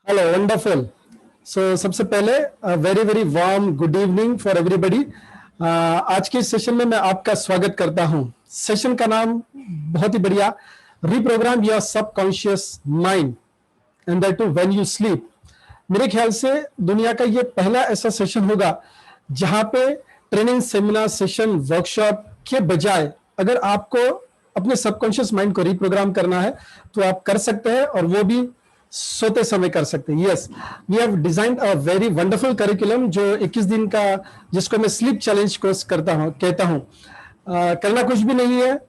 Hello, wonderful. सो सबसे पहले very very warm good evening for everybody. आज के सेशन में मैं आपका स्वागत करता हूं। सेशन का नाम बहुत ही बढ़िया, reprogram your subconscious mind and that too when you sleep. मेरे ख्याल से दुनिया का ये पहला ऐसा सेशन होगा जहां पे ट्रेनिंग, सेमिनार, सेशन, वर्कशॉप के बजाय अगर आपको अपने सबकॉन्शियस माइंड को रीप्रोग्राम करना है तो आप कर सकते हैं, और वो भी सोते समय कर सकते हैं। Yes, we have designed a very wonderful curriculum जो 21 दिन का, जिसको मैं स्लीप चैलेंज कोर्स कहता हूं। करना कुछ भी नहीं है,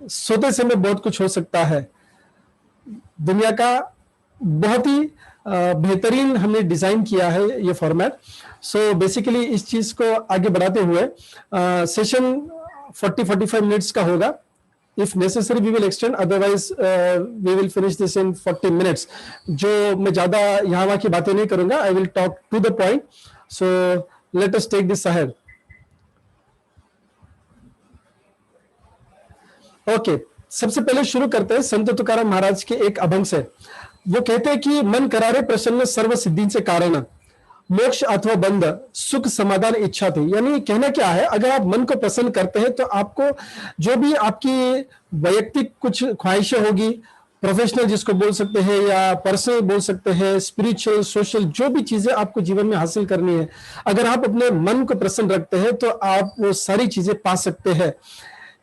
सोते समय बहुत कुछ हो सकता है। दुनिया का बहुत ही बेहतरीन हमने डिजाइन किया है ये फॉर्मेट। सो बेसिकली इस चीज को आगे बढ़ाते हुए सेशन 40-45 मिनट्स का होगा। If necessary, we will extend. Otherwise, we will finish this in 40 minutes. जो मैं ज्यादा यहाँ वहाँ की बातें नहीं करूंगा. I will talk to the point. So let us take this ahead. Okay. सबसे पहले शुरू करते हैं संत तुकाराम महाराज के एक अभंग से। वो कहते हैं कि मन करारे प्रसन्न सर्व सिद्धिंचे कारण, मोक्ष अथवा बंध सुख समाधान इच्छा थी। यानी कहना क्या है, अगर आप मन को प्रसन्न करते हैं तो आपको जो भी आपकी वैयक्तिक कुछ ख्वाहिशें होगी, प्रोफेशनल जिसको बोल सकते हैं या पर्सनल बोल सकते हैं, स्पिरिचुअल, सोशल, जो भी चीजें आपको जीवन में हासिल करनी है, अगर आप अपने मन को प्रसन्न रखते हैं तो आप वो सारी चीजें पा सकते हैं।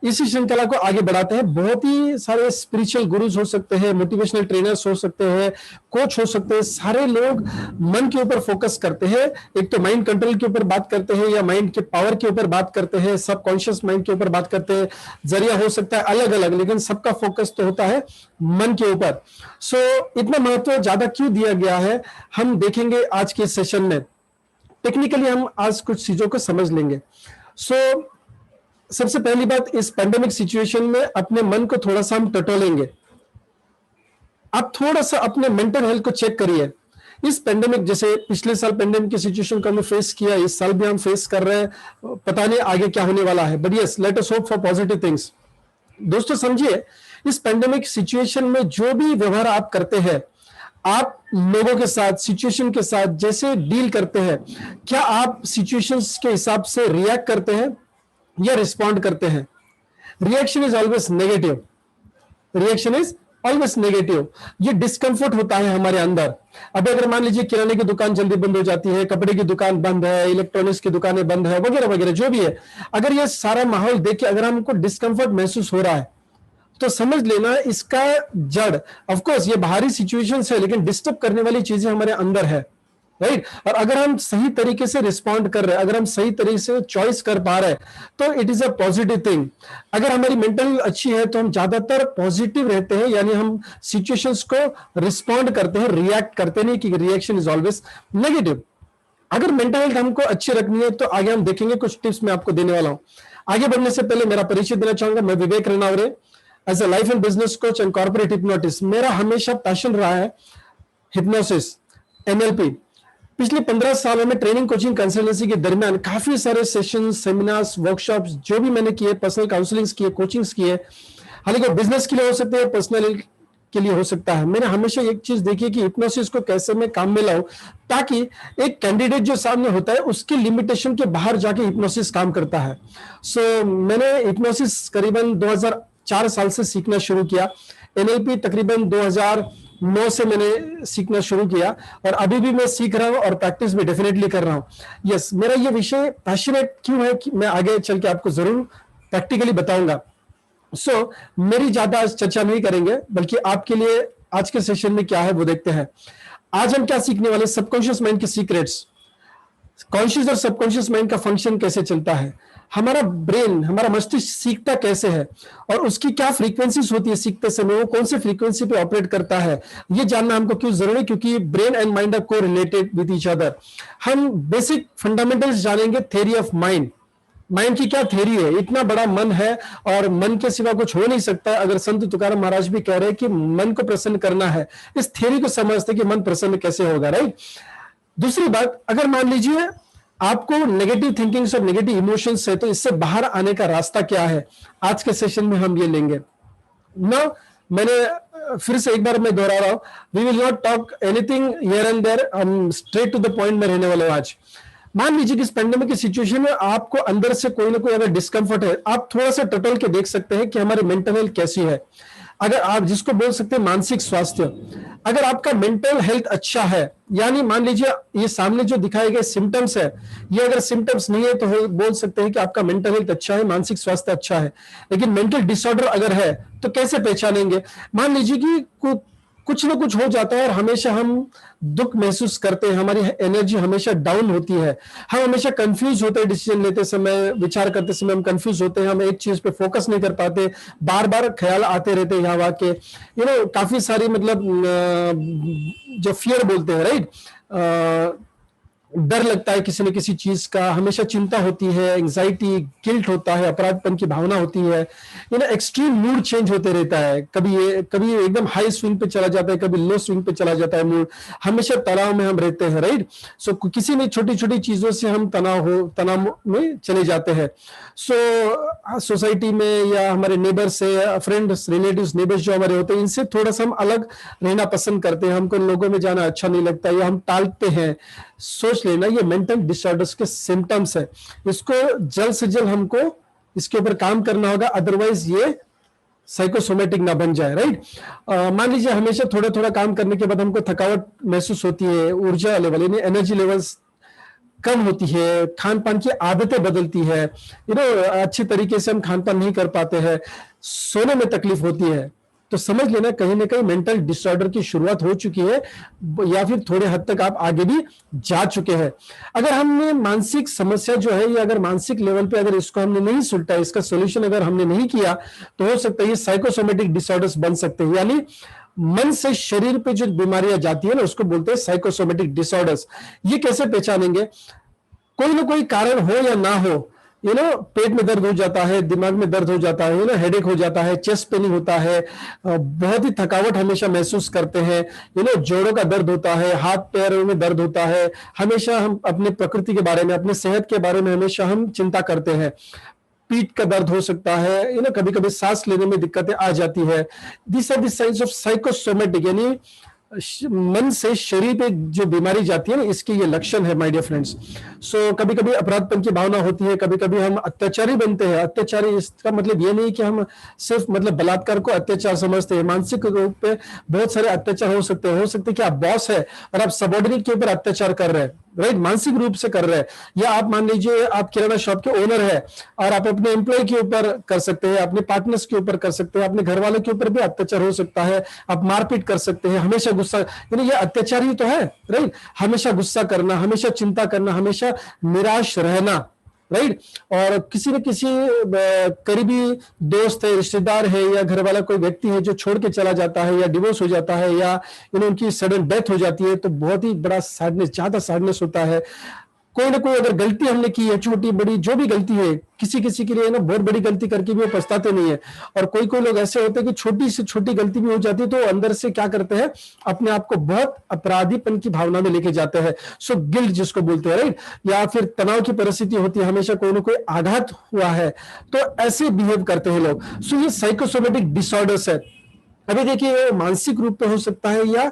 इसी श्रृंखला को आगे बढ़ाते हैं। बहुत ही सारे स्पिरिचुअल गुरुज हो सकते हैं, मोटिवेशनल ट्रेनर्स हो सकते हैं, कोच हो सकते हैं। सारे लोग मन के ऊपर फोकस करते हैं। एक तो माइंड कंट्रोल के ऊपर बात करते हैं, या माइंड के पावर के ऊपर बात करते हैं, सबकॉन्शियस माइंड के ऊपर बात करते हैं। जरिया हो सकता है अलग अलग, लेकिन सबका फोकस तो होता है मन के ऊपर। सो इतना महत्व ज्यादा क्यों दिया गया है, हम देखेंगे आज के सेशन में। टेक्निकली हम आज कुछ चीजों को समझ लेंगे। सो सबसे पहली बात, इस पैंडेमिक सिचुएशन में अपने मन को थोड़ा सा हम टटोलेंगे। आप थोड़ा सा अपने मेंटल हेल्थ को चेक करिए। इस पैंडेमिक, जैसे पिछले साल पैंडेमिक की सिचुएशन को हमने फेस किया, इस साल भी हम फेस कर रहे हैं। पता नहीं आगे क्या होने वाला है, but yes, let us hope for positive things. दोस्तों समझिए, इस पैंडेमिक सिचुएशन में जो भी व्यवहार आप करते हैं, आप लोगों के साथ, सिचुएशन के साथ जैसे डील करते हैं, क्या आप सिचुएशंस के हिसाब से रिएक्ट करते हैं या रिस्पॉन्ड करते हैं? Reaction is always negative. Reaction is always negative. ये डिस्कंफर्ट होता है हमारे अंदर। अब अगर मान लीजिए किराने की दुकान जल्दी बंद हो जाती है, कपड़े की दुकान बंद है, इलेक्ट्रॉनिक्स की दुकानें बंद है, वगैरह वगैरह जो भी है, अगर ये सारा माहौल देख के अगर हमको डिस्कंफर्ट महसूस हो रहा है तो समझ लेना इसका जड़, ऑफ कोर्स ये बाहरी सिचुएशन है, लेकिन डिस्टर्ब करने वाली चीजें हमारे अंदर है, राइट। और अगर हम सही तरीके से रिस्पॉन्ड कर रहे हैं, अगर हम सही तरीके से चॉइस कर पा रहे हैं, तो it is a positive thing. अगर हमारी मेंटल अच्छी है तो हम ज्यादातर पॉजिटिव रहते हैं, यानी हम सिचुएशंस को रिस्पॉन्ड करते हैं, रिएक्ट करते नहीं कि रिएक्शन इज ऑलवेज नेगेटिव। अगर मेंटल हेल्थ हमको अच्छी रखनी है तो आगे हम देखेंगे, कुछ टिप्स मैं आपको देने वाला हूं। आगे बढ़ने से पहले मेरा परिचय देना चाहूंगा। मैं Vivek Renaware, as a life and business coach and corporate hypnotist. मेरा हमेशा पैशन रहा है हिप्नोसिस, एनएलपी। पिछले 15 सालों में ट्रेनिंग, कोचिंग, कंसल्टेंसी के दरमियान काफी सारे सेशन, सेमिनार्स, वर्कशॉप्स जो भी मैंने किए, पर्सनल काउंसलिंग्स किए, कोचिंग्स किए। हालांकि बिजनेस के लिए हो सकते हैं, पर्सनल के लिए हो सकता है। मैंने हमेशा एक चीज देखी कि हिप्नोसिस को कैसे मैं काम में लाऊं, ताकि एक कैंडिडेट जो सामने होता है उसकी लिमिटेशन के बाहर जाके हिप्नोसिस काम करता है। सो मैंने हिप्नोसिस करीबन 2004 साल से सीखना शुरू किया। एनएलपी तकरीबन 2009 से मैंने सीखना शुरू किया, और अभी भी मैं सीख रहा हूं और प्रैक्टिस भी डेफिनेटली कर रहा हूं। यस, मेरा ये विषय पैशनेट क्यों है कि मैं आगे चल के आपको जरूर प्रैक्टिकली बताऊंगा। सो मेरी ज्यादा चर्चा नहीं करेंगे, बल्कि आपके लिए आज के सेशन में क्या है वो देखते हैं। आज हम क्या सीखने वाले, सबकॉन्शियस माइंड के सीक्रेट्स, कॉन्शियस और सबकॉन्शियस माइंड का फंक्शन कैसे चलता है, हमारा ब्रेन, हमारा मस्तिष्क सीखता कैसे है, और उसकी क्या फ्रीक्वेंसीज होती है सीखते समय, वो कौन से फ्रीक्वेंसी पे ऑपरेट करता है, ये जानना हमको क्यों जरूरी है, क्योंकि ब्रेन एंड माइंड आर को रिलेटेड विद ईच अदर। हम बेसिक फंडामेंटल्स जानेंगे, थ्योरी ऑफ माइंड। माइंड की क्या थ्योरी है, इतना बड़ा मन है और मन के सिवा कुछ हो नहीं सकता। अगर संत तुकाराम महाराज भी कह रहे हैं कि मन को प्रसन्न करना है, इस थ्योरी को समझते कि मन प्रसन्न कैसे होगा, राइट। दूसरी बात, अगर मान लीजिए आपको नेगेटिव थिंकिंग्स और नेगेटिव इमोशंस है, तो इससे बाहर आने का रास्ता क्या है, आज के सेशन में हम ये लेंगे ना। मैंने फिर से एक बार मैं दोहरा रहा हूं, we will not talk anything here and there, हम स्ट्रेट टू द पॉइंट में रहने वाले हैं आज। मान लीजिए कि इस पेंडेमिक की सिचुएशन में आपको अंदर से कोई ना कोई अगर डिस्कंफर्ट है, आप थोड़ा सा टटोल के देख सकते हैं कि हमारी मेंटल हेल्थ कैसी है। अगर आप जिसको बोल सकते हैं मानसिक स्वास्थ्य, अगर आपका मेंटल हेल्थ अच्छा है, यानी मान लीजिए ये सामने जो दिखाए गए सिम्टम्स है, ये अगर सिम्टम्स नहीं है तो बोल सकते हैं कि आपका मेंटल हेल्थ अच्छा है, मानसिक स्वास्थ्य अच्छा है। लेकिन मेंटल डिसऑर्डर अगर है तो कैसे पहचानेंगे? मान लीजिए कि कुछ ना कुछ हो जाता है और हमेशा हम दुख महसूस करते हैं, हमारी एनर्जी हमेशा डाउन होती है, हम हमेशा कंफ्यूज होते हैं, डिसीजन लेते समय, विचार करते समय हम कंफ्यूज होते हैं, हम एक चीज पे फोकस नहीं कर पाते, बार बार ख्याल आते रहते हैं यहाँ वहाँ के, काफी सारी मतलब जो फियर बोलते हैं, राइट, डर लगता है किसी न किसी चीज का, हमेशा चिंता होती है, एंजाइटी, गिल्ट होता है, अपराधपन की भावना होती है, एक्सट्रीम मूड चेंज होते रहता है, कभी एकदम हाई स्विंग पे चला जाता है, कभी लो स्विंग पे चला जाता है मूड, हमेशा तनाव में हम रहते हैं, राइट। सो किसी भी छोटी छोटी चीजों से हम तनाव में चले जाते हैं। सो सोसाइटी में या हमारे नेबर से, फ्रेंड्स, रिलेटिव्स, नेबर्स जो हमारे होते हैं, इनसे थोड़ा सा हम अलग रहना पसंद करते हैं, हमको लोगों में जाना अच्छा नहीं लगता या हम टालते हैं। सोच लेना ये मेंटल डिसऑर्डर्स के सिम्टम्स है, इसको जल्द से जल्द हमको इसके ऊपर काम करना होगा, अदरवाइज ये साइकोसोमेटिक ना बन जाए, राइट। मान लीजिए हमेशा थोड़ा थोड़ा काम करने के बाद हमको थकावट महसूस होती है, ऊर्जा लेवल यानी एनर्जी लेवल्स कम होती है, खान पान की आदतें बदलती है, अच्छी तरीके से हम खान पान नहीं कर पाते हैं, सोने में तकलीफ होती है, तो समझ लेना कहीं ना कहीं मेंटल डिसऑर्डर की शुरुआत हो चुकी है, या फिर थोड़े हद तक आप आगे भी जा चुके हैं। अगर हमने मानसिक समस्या जो है, या अगर मानसिक लेवल पे अगर इसको हमने नहीं सुलटा, इसका सोल्यूशन अगर हमने नहीं किया, तो हो सकता है ये साइकोसोमेटिक डिसऑर्डर्स बन सकते हैं, यानी मन से शरीर पे जो बीमारियां जाती है ना, उसको बोलते हैं साइकोसोमेटिक डिसऑर्डर्स। ये कैसे पहचानेंगे? कोई ना कोई कारण हो या ना हो, पेट में दर्द हो जाता है, दिमाग में दर्द हो जाता है, हेडेक हो जाता है, चेस्ट पेनिंग होता है, बहुत ही थकावट हमेशा महसूस करते हैं, जोड़ों का दर्द होता है, हाथ पैरों में दर्द होता है, हमेशा हम अपने प्रकृति के बारे में, अपने सेहत के बारे में हमेशा हम चिंता करते हैं, पीठ का दर्द हो सकता है, कभी कभी सांस लेने में दिक्कतें आ जाती है। This are the science of psychosomatic, यानी मन से शरीर पे जो बीमारी जाती है ना, इसके ये लक्षण है माय डियर फ्रेंड्स। सो कभी कभी अपराधपन की भावना होती है, कभी कभी हम अत्याचारी बनते हैं। अत्याचारी इसका मतलब ये नहीं कि हम सिर्फ मतलब बलात्कार को अत्याचार समझते हैं, मानसिक रूप पे बहुत सारे अत्याचार हो सकते हैं। हो सकते हैं कि आप बॉस है और आप सबऑर्डिनेट के ऊपर अत्याचार कर रहे हैं, राइट, मानसिक रूप से कर रहे हैं। या आप मान लीजिए आप किराना शॉप के ओनर है और आप अपने एम्प्लॉय के ऊपर कर सकते हैं, अपने पार्टनर्स के ऊपर कर सकते हैं, अपने घर वालों के ऊपर भी अत्याचार हो सकता है, आप मारपीट कर सकते हैं, हमेशा गुस्सा, यानी ये अत्याचार ही तो है, राइट। हमेशा गुस्सा करना, हमेशा चिंता करना, हमेशा निराश रहना, राइट। और किसी न किसी करीबी दोस्त है, रिश्तेदार है या घर वाला कोई व्यक्ति है जो छोड़ के चला जाता है या डिवोर्स हो जाता है या उनकी सडन डेथ हो जाती है, तो बहुत ही बड़ा सैडनेस, ज्यादा सैडनेस होता है। कोई ना कोई अगर गलती हमने की है, छोटी बड़ी जो भी गलती है, किसी किसी के लिए ना बहुत बड़ी गलती करके भी वो पछताते नहीं है। और कोई कोई लोग ऐसे होते हैं कि छोटी से छोटी गलती भी हो जाती है तो अंदर से क्या करते हैं, अपने आप को बहुत अपराधीपन की भावना में लेके जाते हैं। सो गिल्ट जिसको बोलते हैं, राइट। या फिर तनाव की परिस्थिति होती है, हमेशा कोई ना कोई आघात हुआ है तो ऐसे बिहेव करते हैं लोग। सो ये साइकोसोमेटिक डिसऑर्डर्स है। अभी देखिए मानसिक रूप पे हो सकता है या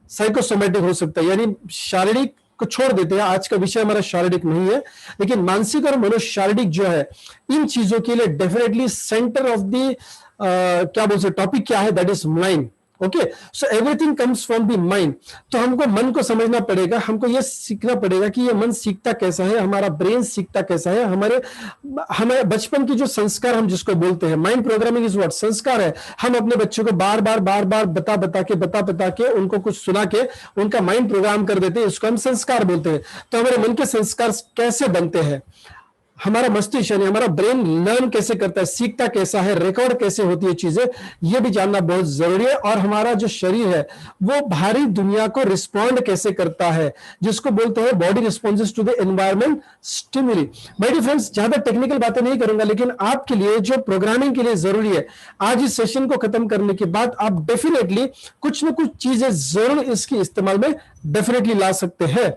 साइकोसोमेटिक हो सकता है, यानी शारीरिक को छोड़ देते हैं, आज का विषय हमारा शारीरिक नहीं है, लेकिन मानसिक और मनोशारीरिक जो है, इन चीजों के लिए डेफिनेटली सेंटर ऑफ द क्या बोलते हैं टॉपिक क्या है, that is mind. Okay, so everything comes from the mind. तो हमको मन को समझना पड़ेगा, हमको यह सीखना पड़ेगा कि ये मन सीखता कैसा है, हमारा ब्रेन सीखता कैसा है, हमारे बचपन की जो संस्कार हम जिसको बोलते हैं, माइंड प्रोग्रामिंग इज व्हाट, संस्कार है। हम अपने बच्चों को बार बार बता के उनको कुछ सुना के उनका माइंड प्रोग्राम कर देते हैं, इसको हम संस्कार बोलते हैं। तो हमारे मन के संस्कार कैसे बनते हैं, हमारा मस्तिष्क यानी हमारा ब्रेन लर्न कैसे करता है, सीखता कैसा है, रिकॉर्ड कैसे होती है चीजें, ये भी जानना बहुत जरूरी है। और हमारा जो शरीर है वो बाहरी दुनिया को रिस्पॉन्ड कैसे करता है, जिसको बोलते हैं body responses to the environment stimuli. My dear friends, ज्यादा टेक्निकल बातें नहीं करूंगा, लेकिन आपके लिए जो प्रोग्रामिंग के लिए जरूरी है, आज इस सेशन को खत्म करने के बाद आप डेफिनेटली कुछ ना कुछ चीजें जरूर इसकी इस्तेमाल में डेफिनेटली ला सकते हैं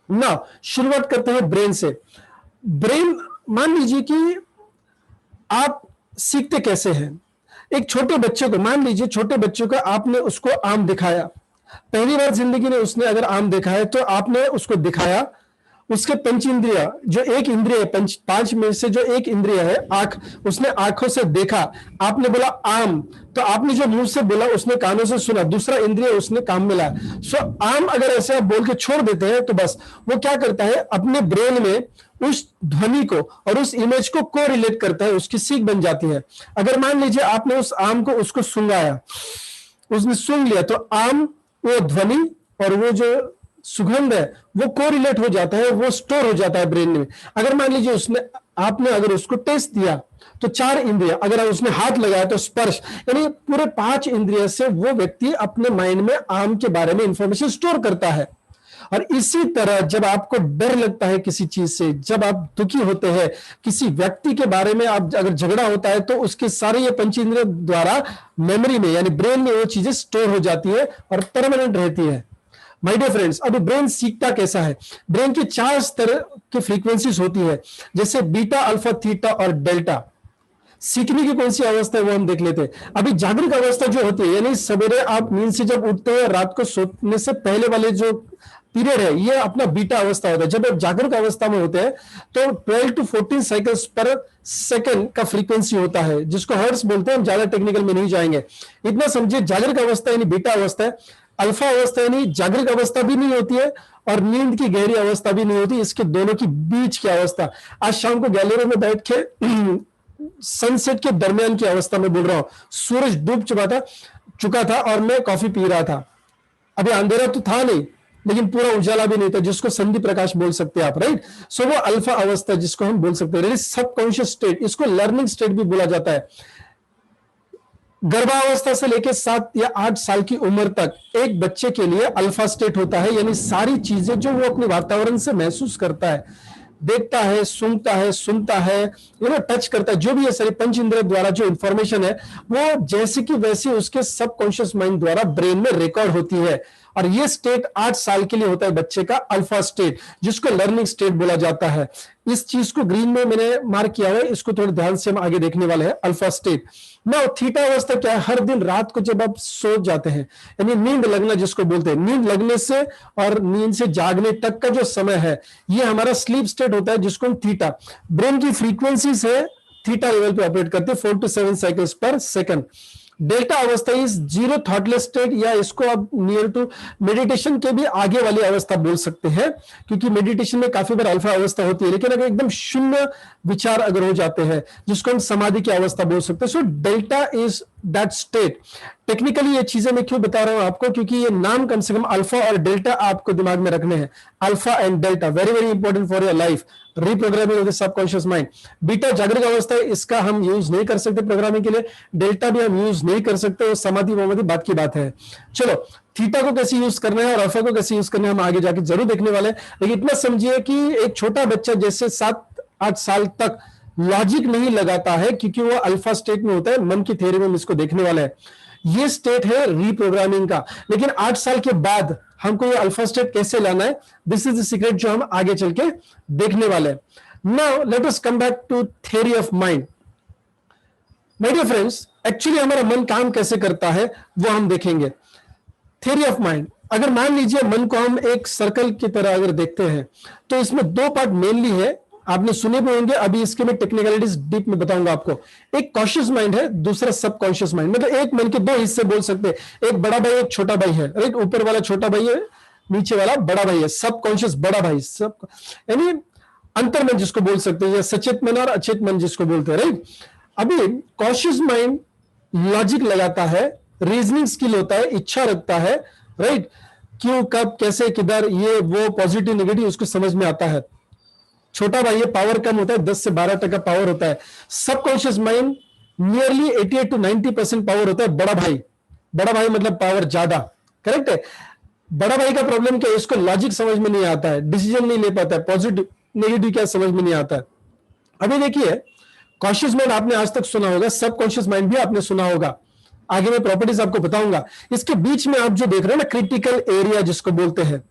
ना। शुरुआत करते हैं ब्रेन से। ब्रेन, मान लीजिए कि आप सीखते कैसे हैं, एक छोटे बच्चे को, मान लीजिए छोटे बच्चे को आपने उसको आम दिखाया, पहली बार जिंदगी में उसने अगर आम देखा है तो आपने उसको दिखाया, उसके पंच इंद्रिय, जो एक इंद्रिय पंच पांच में से जो एक इंद्रिय है आंख, उसने आंखों से देखा, आपने बोला आम, तो आपने जो मुंह से बोला उसने कानों से सुना, दूसरा इंद्रिय उसने काम में लाया। सो आम अगर ऐसे आप बोल के छोड़ देते हैं तो बस वो क्या करता है, अपने ब्रेन में उस ध्वनि को और उस इमेज को कोरिलेट करता है, उसकी सीख बन जाती है। अगर मान लीजिए आपने उस आम को उसको सुंघाया, उसने सूंघ लिया, तो आम, वो ध्वनि और वो जो सुगंध है वो कोरिलेट हो जाता है, वो स्टोर हो जाता है ब्रेन में। अगर मान लीजिए उसने, आपने अगर उसको टेस्ट दिया तो चार इंद्रिय, अगर उसने हाथ लगाया तो स्पर्श, यानी पूरे पांच इंद्रिय से वो व्यक्ति अपने माइंड में आम के बारे में इंफॉर्मेशन स्टोर करता है। और इसी तरह जब आपको डर लगता है किसी चीज से, जब आप दुखी होते हैं किसी व्यक्ति के बारे में, आप अगर झगड़ा होता है तो उसके सारे ये पंच इंद्रिय द्वारा मेमोरी में यानी ब्रेन में वो चीजें स्टोर हो जाती है और परमानेंट रहती है। माय डियर फ्रेंड्स, अभी ब्रेन सीखता कैसा है? ब्रेन की चार स्तर की फ्रीक्वेंसीज होती है, जैसे बीटा, अल्फा, थीटा और डेल्टा। सीखने की कौन सी अवस्था है वो हम देख लेते हैं। अभी जागृत अवस्था जो होती है, यानी सवेरे आप नींद से जब उठते हैं, रात को सोने से पहले वाले जो पीरियड है, ये अपना बीटा अवस्था होता है। जब आप जागृत अवस्था में होते हैं तो 12 to 14 साइकिल्स पर सेकंड का फ्रीक्वेंसी होता है, जिसको हर्ट्ज बोलते हैं। हम ज्यादा टेक्निकल में नहीं जाएंगे, इतना समझिए। जागृत अवस्था यानी बीटा अवस्था है। अल्फा अवस्था यानी जागृत अवस्था भी नहीं होती है और नींद की गहरी अवस्था भी नहीं होती, इसके दोनों की बीच की अवस्था। आज शाम को गैलरी में बैठ के सनसेट के दरमियान की अवस्था में बोल रहा हूं, सूरज डूब चुका था और मैं कॉफी पी रहा था। अभी अंधेरा तो था नहीं, लेकिन पूरा उजाला भी नहीं था, जिसको संधि प्रकाश बोल सकते हैं आप, राइट। सो वो अल्फा अवस्था जिसको हम बोल सकते हैं, सबकॉन्शियस स्टेट, इसको लर्निंग स्टेट भी बोला जाता है। गर्भावस्था से लेकर 7 या 8 साल की उम्र तक एक बच्चे के लिए अल्फा स्टेट होता है, यानी सारी चीजें जो वो अपने वातावरण से महसूस करता है, देखता है, सूंघता है, सुनता है, टच करता है, जो भी है सारी पंच इंद्रिय द्वारा जो इंफॉर्मेशन है वो जैसे कि वैसे उसके सबकॉन्शियस माइंड द्वारा ब्रेन में रिकॉर्ड होती है। और ये स्टेट 8 साल के लिए होता है बच्चे का अल्फा स्टेट, जिसको लर्निंग स्टेट बोला जाता है। इस चीज को ग्रीन में मैंने मार्क किया है, इसको थोड़े ध्यान से हम आगे देखने वाले हैं। अल्फा स्टेट ना। थीटा अवस्था क्या है? हर दिन रात को जब आप सो जाते हैं, यानी नींद लगना जिसको बोलते हैं, नींद लगने से और नींद से जागने तक का जो समय है, ये हमारा स्लीप स्टेट होता है, जिसको हम थीटा, ब्रेन की फ्रीक्वेंसी से थीटा लेवल पे ऑपरेट करते हैं, 4 to 7 साइकिल्स पर सेकंड। डेल्टा अवस्था इज जीरो थॉटलेस स्टेट, या इसको आप नियर टू मेडिटेशन के भी आगे वाली अवस्था बोल सकते हैं, क्योंकि मेडिटेशन में काफी बार अल्फा अवस्था होती है, लेकिन अगर एकदम शून्य विचार अगर हो जाते हैं, जिसको हम समाधि की अवस्था बोल सकते हैं। So delta is that state. Technically ये चीजें मैं क्यों बता रहा हूं आपको, क्योंकि ये नाम कम से कम अल्फा और डेल्टा आपको दिमाग में रखने हैं। Alpha and delta very very important for your life, reprogramming of the subconscious mind. Beta जागृत अवस्था है, इसका हम यूज नहीं कर सकते प्रोग्रामिंग के लिए, डेल्टा भी हम यूज नहीं कर सकते, और समाधि वमाधि बात की बात है। चलो, थीटा को कैसे यूज करना है और अल्फा को कैसे यूज करना है हम आगे जाके जरूर देखने वाले हैं, लेकिन इतना समझिए कि एक छोटा बच्चा जैसे 7-8 साल तक लॉजिक नहीं लगाता है, क्योंकि वो अल्फा स्टेट में होता है। मन की थ्योरी में हम इसको देखने वाले हैं। ये स्टेट है रीप्रोग्रामिंग का, लेकिन 8 साल के बाद हमको ये अल्फा स्टेट कैसे लाना है, दिस इज द सीक्रेट जो हम आगे चल के देखने वाले हैं। Now let us come back to theory of mind. My dear friends, actually हमारा मन काम कैसे करता है वो हम देखेंगे। थ्योरी ऑफ माइंड, अगर मान लीजिए मन को हम एक सर्कल की तरह अगर देखते हैं, तो इसमें 2 पार्ट मेनली है, आपने सुने भी होंगे। अभी इसके मैं टेक्निकलिटीज डीप में बताऊंगा आपको। एक कॉन्शियस माइंड है, दूसरा सबकॉन्शियस माइंड। मतलब एक मन के 2 हिस्से बोल सकते हैं, एक बड़ा भाई एक छोटा भाई है, राइट। ऊपर वाला छोटा भाई है, नीचे वाला बड़ा भाई है, सबकॉन्शियस बड़ा भाई, सब यानी अंतर्मन जिसको बोल सकते हैं, या सचेत मन और अचेत मन जिसको बोलते हैं, राइट। अभी कॉन्शियस माइंड लॉजिक लगाता है, रीजनिंग स्किल होता है, इच्छा रखता है, राइट। क्यों, कब, कैसे, किधर, ये वो, पॉजिटिव नेगेटिव उसको समझ में आता है। छोटा भाई है, पावर कम होता है, 10 से 12% पावर होता है। Subconscious mind nearly 88 to 90% power होता है। बड़ा भाई मतलब पावर ज्यादा, करेक्ट है। बड़ा भाई का प्रॉब्लम क्या है, इसको लॉजिक समझ में नहीं आता है, डिसीजन नहीं ले पाता है, पॉजिटिव नेगेटिव क्या समझ में नहीं आता है। अभी देखिए, कॉन्शियस माइंड आपने आज तक सुना होगा, सबकॉन्शियस माइंड भी आपने सुना होगा, आगे मैं प्रॉपर्टीज आपको बताऊंगा। इसके बीच में आप जो देख रहे हैं ना, क्रिटिकल एरिया जिसको बोलते हैं,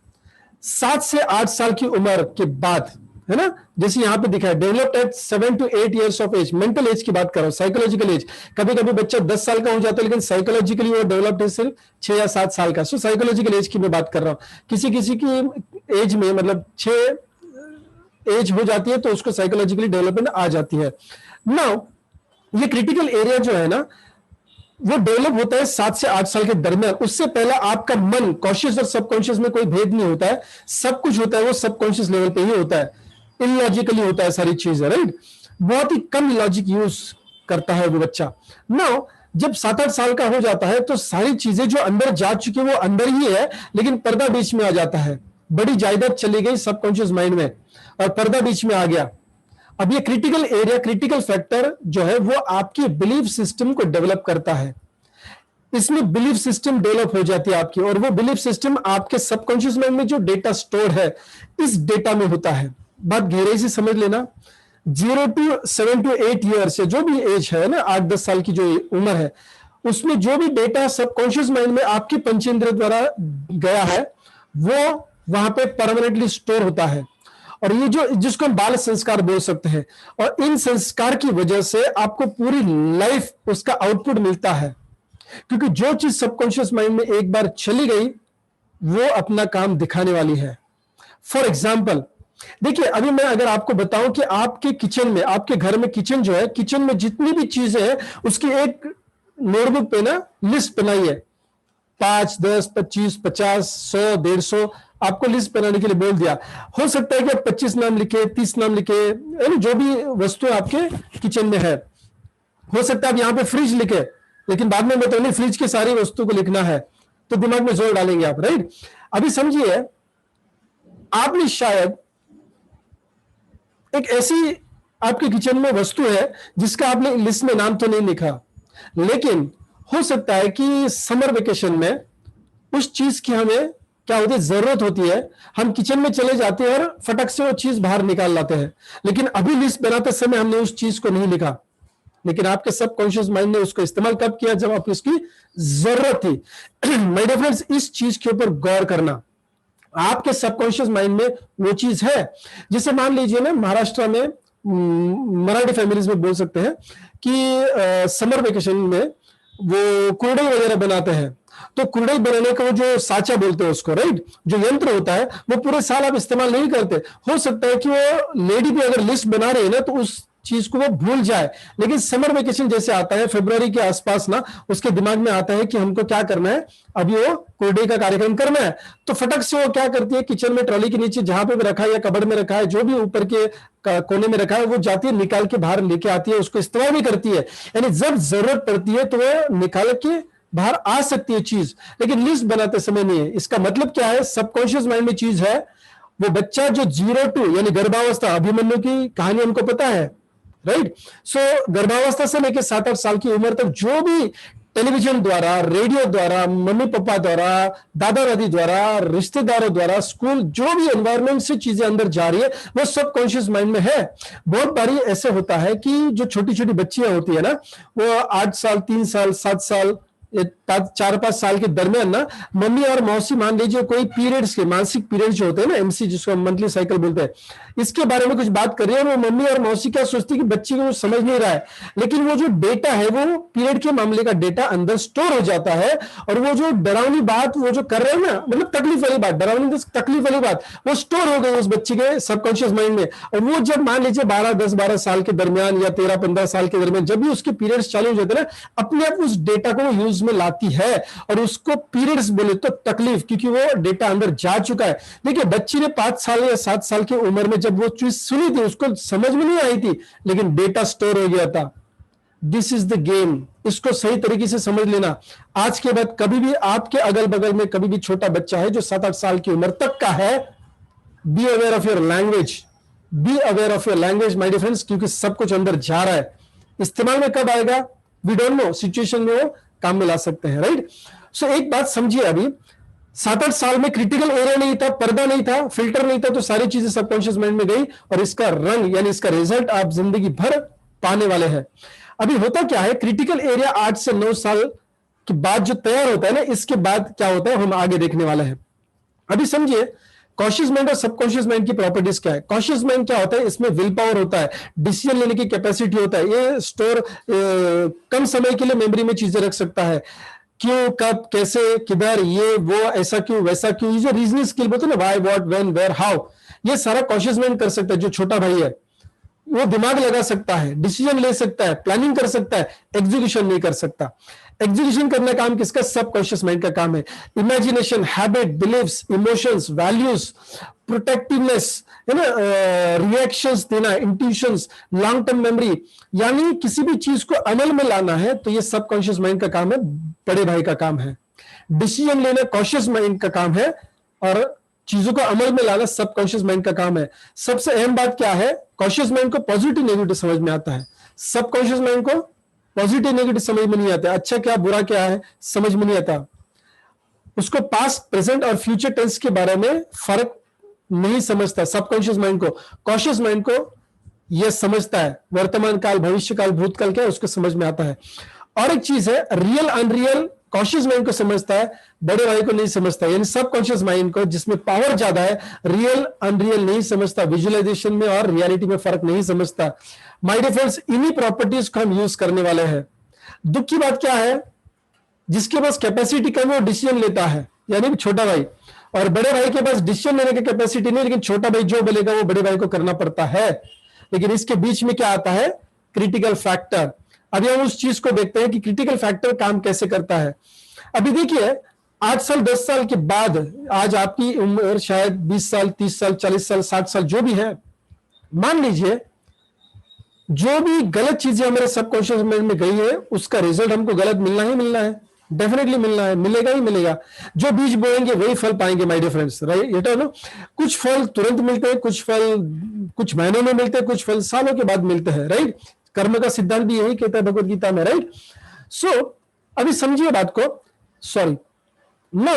7 से 8 साल की उम्र के बाद, है ना, जैसे यहाँ पे दिखा है developed at 7 to 8 years of age, mental age की बात कर रहा हूँ, साइकोलॉजिकल एज। कभी कभी बच्चा 10 साल का हो जाता है लेकिन साइकोलॉजिकली वो डेवलप्ड है सिर्फ 6 या 7 साल का। सो साइकोलॉजिकल एज की मैं बात कर रहा हूँ। किसी किसी की एज में मतलब 6 एज हो जाती है तो उसको साइकोलॉजिकली डेवलपमेंट आ जाती है। नाउ ये क्रिटिकल एरिया जो है ना वो डेवलप होता है 7 से 8 साल के दरमियान। उससे पहले आपका मन कॉन्शियस और सबकॉन्शियस में कोई भेद नहीं होता है, सब कुछ होता है वो सबकॉन्शियस लेवल पे ही होता है, इलॉजिकली होता है सारी चीजें, राइट। बहुत ही कम लॉजिक यूज करता है वो बच्चा। नाउ जब 7-8 साल का हो जाता है तो सारी चीजें जो अंदर जा चुकी है वो अंदर ही है, लेकिन पर्दा बीच में आ जाता है, बड़ी जायदाद चली गई सबकॉन्शियस माइंड में और पर्दा बीच में आ गया। अब ये क्रिटिकल एरिया, क्रिटिकल फैक्टर जो है वो आपकी बिलीफ सिस्टम को डेवलप करता है। इसमें बिलीफ सिस्टम डेवलप हो जाती है आपकी, और वो बिलीफ सिस्टम आपके सबकॉन्शियस माइंड में जो डेटा स्टोर है इस डेटा में होता है। बात गहराई से समझ लेना। 0 to 7 to 8 ईयर्स से जो भी एज है ना, 8-10 साल की जो उम्र है, उसमें जो भी डेटा सबकॉन्शियस माइंड में आपके पंचेंद्रिय द्वारा गया है वो वहां पे परमानेंटली स्टोर होता है। और ये जो जिसको हम बाल संस्कार बोल सकते हैं, और इन संस्कार की वजह से आपको पूरी लाइफ उसका आउटपुट मिलता है, क्योंकि जो चीज सबकॉन्शियस माइंड में एक बार चली गई वो अपना काम दिखाने वाली है। फॉर एग्जाम्पल देखिए, अभी मैं अगर आपको बताऊं कि आपके किचन में, आपके घर में किचन जो है, किचन में जितनी भी चीजें हैं उसकी एक नोटबुक पे ना लिस्ट बनाई है, 5, 10, 25, 50, 100, 150 आपको लिस्ट बनाने के लिए बोल दिया। हो सकता है कि आप 25 नाम लिखे, 30 नाम लिखे, यानी जो भी वस्तु आपके किचन में है। हो सकता है आप यहां पे फ्रिज लिखे, लेकिन बाद में बताओ नहीं फ्रिज की सारी वस्तु को लिखना है, तो दिमाग में जोर डालेंगे आप, राइट। अभी समझिए, आपने शायद एक ऐसी आपके किचन में वस्तु है जिसका आपने लिस्ट में नाम तो नहीं लिखा, लेकिन हो सकता है कि समर वेकेशन में उस चीज की हमें क्या होती है, जरूरत होती है, हम किचन में चले जाते हैं और फटक से वो चीज बाहर निकाल लाते हैं, लेकिन अभी लिस्ट बनाते समय हमने उस चीज को नहीं लिखा, लेकिन आपके सबकॉन्शियस माइंड ने उसको इस्तेमाल कब किया, जब आपको इसकी जरूरत थी। माय डियर फ्रेंड्स, इस चीज के ऊपर गौर करना, आपके सबकॉन्शियस माइंड में वो चीज है। जैसे मान लीजिए ना, महाराष्ट्र में मराठी फैमिलीज में बोल सकते हैं कि समर वेकेशन में वो कुरडई वगैरह बनाते हैं, तो कुरडई बनाने का वो जो साचा बोलते हैं उसको, राइट, जो यंत्र होता है वो पूरे साल आप इस्तेमाल नहीं करते। हो सकता है कि वो लेडी भी अगर लिस्ट बना रही है ना तो उस चीज को वो भूल जाए, लेकिन समर वेकेशन जैसे आता है फरवरी के आसपास ना, उसके दिमाग में आता है कि हमको क्या करना है, अभी वो कुरडई का कार्यक्रम करना है, तो फटक से वो क्या करती है, किचन में ट्रॉली के नीचे जहां पे भी रखा है या कबड़ में रखा है, जो भी ऊपर के कोने में रखा है, वो जाती है निकाल के बाहर लेके आती है, उसको इस्तेमाल भी करती है। यानी जब जरूरत पड़ती है तो वो निकाल के बाहर आ सकती है चीज, लेकिन लिस्ट बनाते समय नहीं है। इसका मतलब क्या है, सबकॉन्शियस माइंड में चीज है। वो बच्चा जो 0 to यानी गर्भावस्था, अभिमन्यु की कहानी हमको पता है, राइट। सो गर्भावस्था से लेकर 7-8 साल की उम्र तक जो भी टेलीविजन द्वारा, रेडियो द्वारा, मम्मी पापा द्वारा, दादा दादी द्वारा, रिश्तेदारों द्वारा, स्कूल, जो भी एनवायरनमेंट से चीजें अंदर जा रही है वो सबकॉन्शियस माइंड में है। बहुत बारी ऐसे होता है कि जो छोटी छोटी बच्चियां होती है ना, वो 8 साल, 3 साल, 7 साल, 4-5 साल के दरमियान ना, मम्मी और मौसी, मान लीजिए कोई पीरियड्स के, मासिक पीरियड जो होते हैं ना, एमसी जिसको हम मंथली साइकिल बोलते हैं, इसके बारे में कुछ बात कर रही है, वो मम्मी और मौसी क्या सोचती है कि बच्चे को समझ नहीं रहा है, लेकिन वो जो डेटा है वो पीरियड के मामले का डेटा अंदर स्टोर हो जाता है, और वो जो डरावनी बात वो जो कर रहे हैं ना, मतलब तकलीफ वाली बात, डरावनी तकलीफ वाली बात, वो स्टोर हो गई उस बच्चे के सबकॉन्शियस माइंड में। और वो जब मान लीजिए 10-12 साल के दरमियान या 13-15 साल के दरमियान जब भी उसके पीरियड्स चालू हो जाते हैं ना, अपने आप उस डेटा को यूज में लाती है, और उसको पीरियड्स बोले तो तकलीफ, क्योंकि वो डेटा अंदर जा चुका है। देखिए, बच्ची ने 5 साल या 7 साल की उम्र में जब वो चीज सुनी थी उसको समझ में नहीं आई थी, लेकिन डेटा स्टोर हो गया था। दिस इज द गेम, इसको सही तरीके से समझ लेना। आज के बाद कभी भी आपके अगल बगल में कभी भी छोटा बच्चा है जो 7-8 साल की उम्र तक का है, be aware of your language, be aware of your language my dear friends, क्योंकि सब कुछ अंदर जा रहा है। इस्तेमाल में कब आएगा वी डोंट नो, सिचुएशन में वो काम में ला सकते हैं, राइट। सो एक बात समझिए, अभी 7-8 साल में क्रिटिकल एरिया नहीं था, पर्दा नहीं था, फिल्टर नहीं था, तो सारी चीजें सबकॉन्शियस माइंड में गई, और इसका रंग यानी इसका रिजल्ट आप जिंदगी भर पाने वाले हैं। अभी होता क्या है, क्रिटिकल एरिया 8 से 9 साल के बाद जो तैयार होता है ना, इसके बाद क्या होता है हम आगे देखने वाले हैं। अभी समझिए, कॉशियस माइंड और सबकॉन्शियस माइंड की प्रॉपर्टीज क्या है? कॉशियस माइंड क्या होता है? इसमें विल पावर होता है, डिसीजन लेने की कैपेसिटी होता है, ये स्टोर कम समय के लिए मेमोरी में चीजें रख सकता है, क्यों, कब, कैसे, किधर, ये वो, ऐसा क्यों, वैसा क्यों, ये जो रीजनिंग स्किल बोलते हैं ना, why, what, when, where, how, ये सारा कॉशियस माइंड कर सकता है। जो छोटा भाई है वो दिमाग लगा सकता है, डिसीजन ले सकता है, प्लानिंग कर सकता है, एग्जीक्यूशन नहीं कर सकता। एग्जीक्यूशन करने का काम किसका? सबकॉन्शियस माइंड का काम है। Imagination, habit, beliefs, emotions, values, protectiveness, है ना, रिएक्शंस देना, इंट्यूशंस, लॉन्ग टर्म मेमोरी, यानी किसी भी चीज को अमल में लाना है तो ये सबकॉन्शियस माइंड का काम है, बड़े भाई का काम है। डिसीजन लेना कॉशियस माइंड का काम है और चीजों को अमल में लाना सबकॉन्शियस माइंड का काम है। सबसे अहम बात क्या है? कॉशियस माइंड को पॉजिटिव नेगेटिव समझ में आता है, सबकॉन्शियस माइंड को पॉजिटिव नेगेटिव समझ में नहीं आता, अच्छा क्या बुरा क्या है समझ में नहीं आता, उसको पास्ट, प्रेजेंट और फ्यूचर टेंस के बारे में फर्क नहीं समझता सबकॉन्शियस माइंड को। कॉशियस माइंड को यह समझता है, वर्तमान काल, भविष्य काल, भूतकाल क्या है उसको समझ में आता है। और एक चीज है, रियल अनरियल कॉशियस माइंड को समझता है, बड़े भाई को नहीं समझता। यानी सबकॉन्शियस माइंड को, जिसमें पावर ज्यादा है, रियल अनरियल नहीं समझता, विजुअलाइजेशन में और रियलिटी में फर्क नहीं समझता। माय डियर फ्रेंड्स, इन्हीं प्रॉपर्टीज को हम यूज करने वाले हैं। दुख की बात क्या है? जिसके पास कैपेसिटी कम है वो डिसीजन लेता है, यानी छोटा भाई, और बड़े भाई के पास डिसीजन लेने की कैपेसिटी नहीं, लेकिन छोटा भाई जो बोलेगा वो बड़े भाई को करना पड़ता है। लेकिन इसके बीच में क्या आता है? Critical factor. अभी हम उस चीज को देखते हैं कि क्रिटिकल फैक्टर काम कैसे करता है। अभी देखिए, 8 साल 10 साल के बाद, आज आपकी उम्र शायद 20 साल 30 साल 40 साल 60 साल जो भी है, मान लीजिए जो भी गलत चीजें हमारे सबकॉन्शियस माइंड में गई है उसका रिजल्ट हमको गलत मिलना ही मिलना है, डेफिनेटली मिलना है, मिलेगा ही मिलेगा। जो बीज बोएंगे वही फल पाएंगे माय डियर फ्रेंड्स, राइट? ये तो ना, कुछ फल तुरंत मिलते हैं, कुछ फल कुछ महीनों में मिलते हैं, कुछ फल सालों के बाद मिलते हैं, राइट? कर्म का सिद्धांत भी यही कहता है भगवत गीता में, राइट? सो अभी समझिए बात को। सॉरी ना,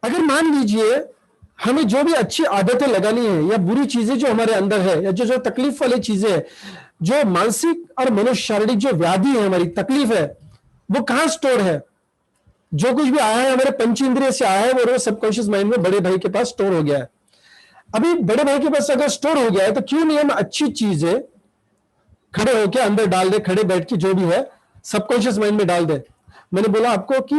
अगर मान लीजिए हमें जो भी अच्छी आदतें लगानी है या बुरी चीजें जो हमारे अंदर है, या जो तकलीफ वाली चीजें है, जो मानसिक और मनोशारीरिक जो व्याधि है, हमारी तकलीफ है, वो कहां स्टोर है? जो कुछ भी आया है हमारे पंच इंद्रिय से आया है, वो सबकॉन्शियस माइंड में बड़े भाई के पास स्टोर हो गया है। अभी बड़े भाई के पास अगर स्टोर हो गया है तो क्यों नहीं हम अच्छी चीजें खड़े होकर अंदर डाल दे, खड़े बैठ के जो भी है सबकॉन्शियस माइंड में डाल दे। मैंने बोला आपको कि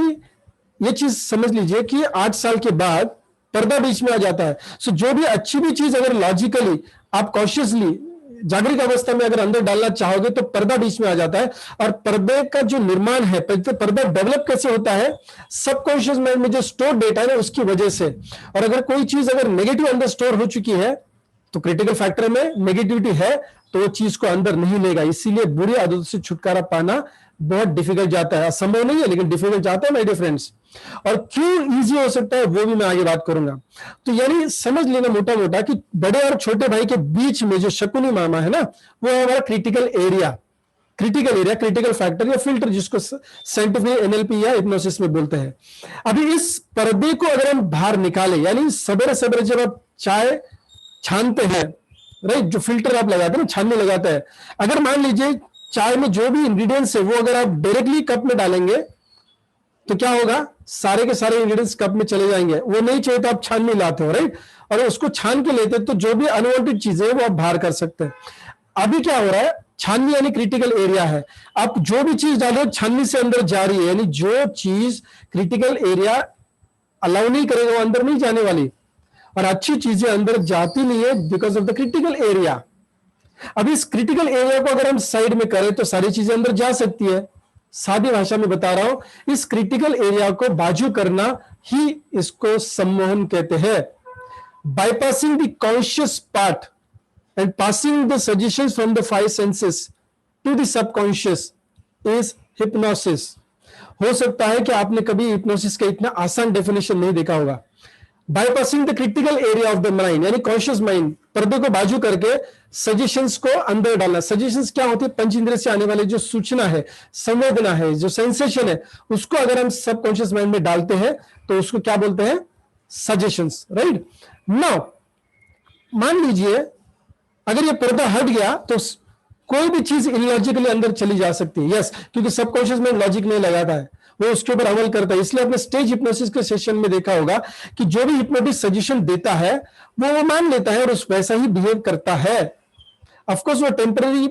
ये चीज समझ लीजिए कि 8 साल के बाद पर्दा बीच में आ जाता है। सो जो भी अच्छी भी चीज अगर लॉजिकली आप कॉशियसली जागृत अवस्था में अगर अंदर डालना चाहोगे तो पर्दा बीच में आ जाता है। और पर्दे का जो निर्माण है, पर्दा डेवलप कैसे होता है? सबकॉन्शियस माइंड में जो स्टोर डेटा है ना उसकी वजह से। और अगर कोई चीज अगर नेगेटिव अंदर स्टोर हो चुकी है तो क्रिटिकल फैक्टर में नेगेटिविटी है तो वो चीज को अंदर नहीं लेगा। इसीलिए बुरी आदतों से छुटकारा पाना बहुत डिफिकल्ट जाता है, असंभव नहीं है लेकिन डिफिकल्ट जाता है माय डियर फ्रेंड्स। और क्यों इजी हो सकता है वो भी मैं आगे बात करूंगा। तो यानी समझ लेना मोटा मोटा कि बड़े और छोटे भाई के बीच में जो शकुनी मामा है ना, वो है हमारा क्रिटिकल एरिया, क्रिटिकल फैक्टर या फिल्टर, जिसको साइंटिफिक एनएलपी या हिप्नोसिस में बोलते हैं। अभी इस पर्दे को अगर हम बाहर निकाले, यानी सवेरे सवेरे जब आप चाय छानते हैं, राइट, जो फिल्टर आप लगाते हैं ना, छानने लगाते हैं, अगर मान लीजिए चाय में जो भी इंग्रेडिएंट्स है वो अगर आप डायरेक्टली कप में डालेंगे तो क्या होगा? सारे के सारे इंग्रेडिएंट्स कप में चले जाएंगे। वो नहीं चाहिए तो आप छाननी लाते हो, राइट, और उसको छान के लेते तो जो भी अनवांटेड चीजें है वो आप बाहर कर सकते हैं। अभी क्या हो रहा है? छाननी यानी क्रिटिकल एरिया है। आप जो भी चीज डालो छाननी से अंदर जा रही है, यानी जो चीज क्रिटिकल एरिया अलाउ नहीं करेगा वो अंदर नहीं जाने वाली, और अच्छी चीजें अंदर जाती नहीं है because of the critical area. अब इस क्रिटिकल एरिया को अगर हम साइड में करें तो सारी चीजें अंदर जा सकती है। सादी भाषा में बता रहा हूं, इस क्रिटिकल एरिया को बाजू करना ही इसको सम्मोहन कहते हैं। Bypassing the conscious part and passing the suggestions from the 5 senses to the subconscious is hypnosis. हो सकता है कि आपने कभी हिप्नोसिस का इतना आसान डेफिनेशन नहीं देखा होगा। Bypassing the critical area of the mind, यानी कॉन्शियस माइंड, पर्दे को बाजू करके सजेशंस को अंदर डालना। सजेशंस क्या होती है? पंच इंद्रिय से आने वाले जो सूचना है, संवेदना है, जो सेंसेशन है, उसको अगर हम सबकॉन्शियस माइंड में डालते हैं तो उसको क्या बोलते हैं? Suggestions, right. नाउ मान लीजिए अगर ये पर्दा हट गया तो कोई भी चीज इलॉजिकली अंदर चली जा सकती है। यस, क्योंकि सबकॉन्शियस माइंड लॉजिक नहीं लगाता है, वो उसके ऊपर अमल करता है। इसलिए आपने स्टेज हिप्नोसिस के सेशन में देखा होगा कि जो भी हिप्नोटिस्ट सजेशन देता है वो मान लेता है और उस वैसा ही बिहेव करता है। ऑफकोर्स वो टेम्पररी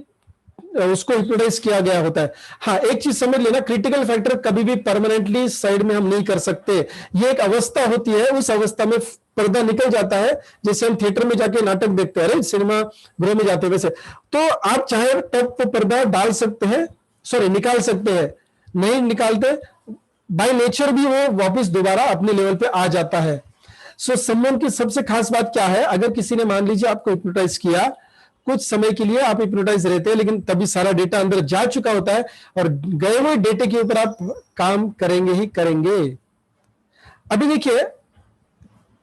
उसको हिप्नोटाइज किया गया होता है। हाँ, एक चीज समझ लेना, क्रिटिकल फैक्टर कभी भी परमानेंटली साइड में हम नहीं कर सकते। ये एक अवस्था होती है, उस अवस्था में पर्दा निकल जाता है, जैसे हम थिएटर में जाके नाटक देखते हैं, सिनेमा गृह में जाते हैं वैसे। तो आप चाहे तब तो पर्दा डाल सकते हैं, सॉरी निकाल सकते हैं, नहीं निकालते बाय नेचर भी वो वापस दोबारा अपने लेवल पे आ जाता है। सो समवन की सबसे खास बात क्या है, अगर किसी ने मान लीजिए आपको हिप्नोटाइज किया, कुछ समय के लिए आप हिप्नोटाइज रहते हैं, लेकिन तभी सारा डेटा अंदर जा चुका होता है और गए हुए डेटे के ऊपर आप काम करेंगे ही करेंगे। अभी देखिए,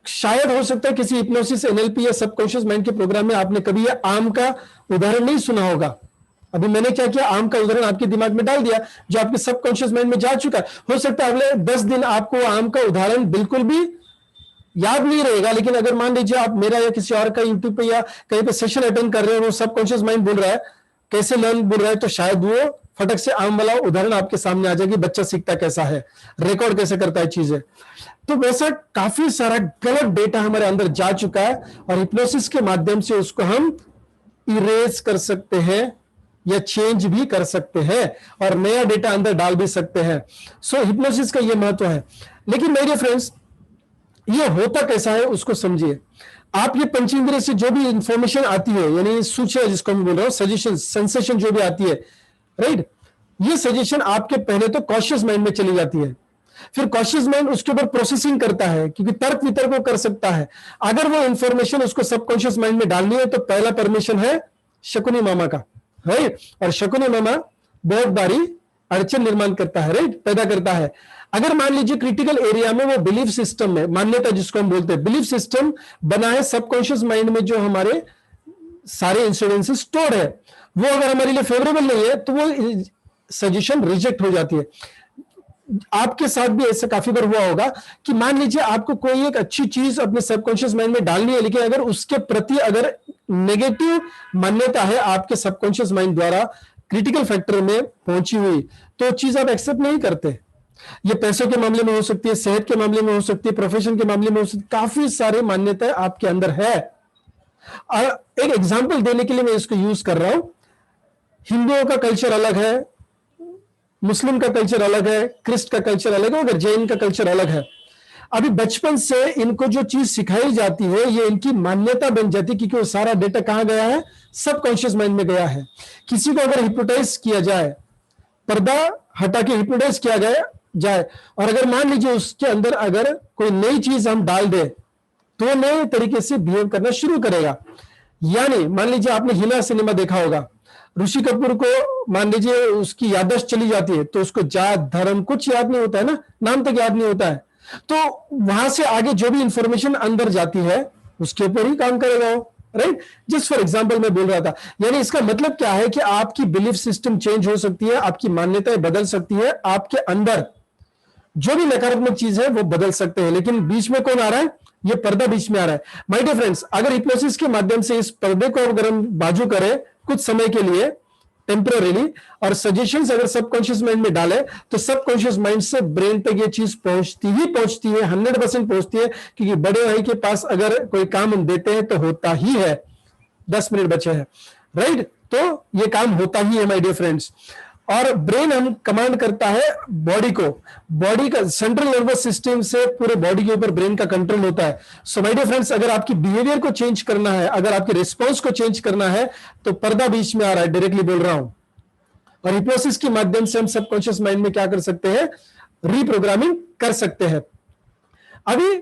शायद हो सकता है किसी हिप्नोसिस, एनएलपी या सबकॉन्शियस माइंड के प्रोग्राम में आपने कभी ये आम का उदाहरण नहीं सुना होगा। अभी मैंने क्या किया, आम का उदाहरण आपके दिमाग में डाल दिया जो आपके सबकॉन्शियस माइंड में जा चुका है। हो सकता है अगले 10 दिन आपको आम का उदाहरण बिल्कुल भी याद नहीं रहेगा, लेकिन अगर मान लीजिए आप मेरा या किसी और का यूट्यूब पे या कहीं पे सेशन अटेंड कर रहे हो, वो सबकॉन्शियस माइंड बोल रहा है, कैसे लर्न बोल रहा है, तो शायद वो फटक से आम वाला उदाहरण आपके सामने आ जाएगी, बच्चा सीखता कैसा है, रिकॉर्ड कैसे करता है चीजें। तो वैसा काफी सारा गलत डेटा हमारे अंदर जा चुका है और हिप्नोसिस के माध्यम से उसको हम इरेज कर सकते हैं या चेंज भी कर सकते हैं और नया डेटा अंदर डाल भी सकते हैं। सो हिप्नोसिस का यह महत्व है। लेकिन मेरे फ्रेंड्स, ये होता कैसा है उसको समझिए। आप ये पंचेंद्रिय से जो भी इंफॉर्मेशन आती है, यानी सूचना जिसको मैं बोल रहा हूं, सजेशन, सेंसेशन जो भी आती है, राइट, ये सजेशन आपके पहले तो कॉशियस माइंड में चली जाती है, फिर कॉशियस माइंड उसके ऊपर प्रोसेसिंग करता है, क्योंकि तर्क वितर्क वो कर सकता है। अगर वो इंफॉर्मेशन उसको सबकॉन्शियस माइंड में डालनी है तो पहला परमिशन है शकुनी मामा का, राइट। और शकुनी मामा बहुत बारी अड़चन निर्माण करता है, राइट, पैदा करता है। अगर मान लीजिए क्रिटिकल एरिया में वो बिलीफ सिस्टम में, मान्यता जिसको हम बोलते हैं, बिलीफ सिस्टम बना है सबकॉन्शियस माइंड में, जो हमारे सारे इंसिडेंसेस स्टोर है, वो अगर हमारे लिए फेवरेबल नहीं है तो वो सजेशन रिजेक्ट हो जाती है। आपके साथ भी ऐसा काफी बार हुआ होगा कि मान लीजिए आपको कोई एक अच्छी चीज अपने सबकॉन्शियस माइंड में डालनी है, लेकिन अगर उसके प्रति अगर नेगेटिव मान्यता है आपके सबकॉन्शियस माइंड द्वारा क्रिटिकल फैक्टर में पहुंची हुई, तो चीज आप एक्सेप्ट नहीं करते। ये पैसों के मामले में हो सकती है, सेहत के मामले में हो सकती है, प्रोफेशन के मामले में हो सकती है, काफी सारे मान्यताएं आपके अंदर है। और एक एग्जांपल देने के लिए मैं इसको यूज कर रहा हूं। हिंदुओं का कल्चर अलग है, मुस्लिम का कल्चर अलग है, क्रिस्ट का कल्चर अलग है, अगर जैन का कल्चर अलग है। अभी बचपन से इनको जो चीज सिखाई जाती है ये इनकी मान्यता बन जाती है, क्योंकि वो सारा डेटा कहां गया है, सबकॉन्शियस माइंड में गया है। किसी को अगर हिप्नोटाइज किया जाए, पर्दा हटा के हिप्नोटाइज किया जाए, और अगर मान लीजिए उसके अंदर अगर कोई नई चीज हम डाल दे तो वो नए तरीके से बिहेव करना शुरू करेगा। यानी मान लीजिए आपने हिना सिनेमा देखा होगा, ऋषि कपूर को मान लीजिए उसकी याददाश्त चली जाती है तो उसको जात धर्म कुछ याद नहीं होता है ना, नाम तक याद नहीं होता है, तो वहां से आगे जो भी इंफॉर्मेशन अंदर जाती है उसके ऊपर ही काम करेगा वो, राइट। जस्ट फॉर एग्जांपल मैं बोल रहा था। यानी इसका मतलब क्या है कि आपकी बिलीफ सिस्टम चेंज हो सकती है, आपकी मान्यताएं बदल सकती है, आपके अंदर जो भी नकारात्मक चीज है वो बदल सकते हैं। लेकिन बीच में कौन आ रहा है, ये पर्दा बीच में आ रहा है। माय डियर फ्रेंड्स, अगर हिप्नोसिस के माध्यम से इस पर्दे को अगर हम बाजू करें कुछ समय के लिए, टेम्पररीली, और सजेशंस अगर सबकॉन्शियस माइंड में डाले, तो सबकॉन्शियस माइंड से ब्रेन तक ये चीज पहुंचती है, 100% पहुंचती है, क्योंकि बड़े भाई के पास अगर कोई काम हम देते हैं तो होता ही है। 10 मिनट बचे हैं, राइट, तो ये काम होता ही है माय डियर फ्रेंड्स। और ब्रेन हम कमांड करता है बॉडी को, बॉडी का सेंट्रल नर्वस सिस्टम से पूरे बॉडी के ऊपर ब्रेन का कंट्रोल होता है। सो माय डियर फ्रेंड्स, अगर आपकी बिहेवियर को चेंज करना है, अगर आपके रिस्पॉन्स को चेंज करना है, तो पर्दा बीच में आ रहा है, डायरेक्टली बोल रहा हूं। और हिप्नोसिस के माध्यम से हम सबकॉन्शियस माइंड में क्या कर सकते हैं, रीप्रोग्रामिंग कर सकते हैं। अभी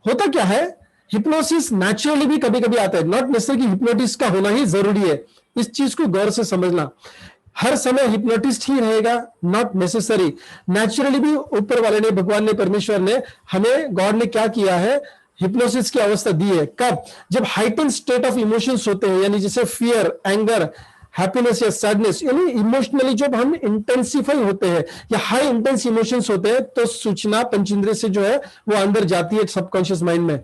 होता क्या है, हिप्नोसिस नेचुरली भी कभी कभी आता है, नॉट नेसेसरी हिप्नोटिस्ट का होना ही जरूरी है। इस चीज को गौर से समझना, हर समय हिप्नोटिस्ट ही रहेगा, नॉट नेसेसरी। नेचुरली भी ऊपर वाले ने, भगवान ने, परमेश्वर ने हमें, गॉड ने क्या किया है, हिप्नोसिस की अवस्था दी है। कब, जब हाइटन स्टेट ऑफ इमोशंस होते हैं, यानी जैसे फियर, एंगर, हैप्पीनेस या सैडनेस, यानी इमोशनली जब हम इंटेंसिफाई होते हैं या हाई इंटेंस इमोशंस होते हैं, तो सूचना पंचेंद्रिय से जो है वो अंदर जाती है सबकॉन्शियस माइंड में।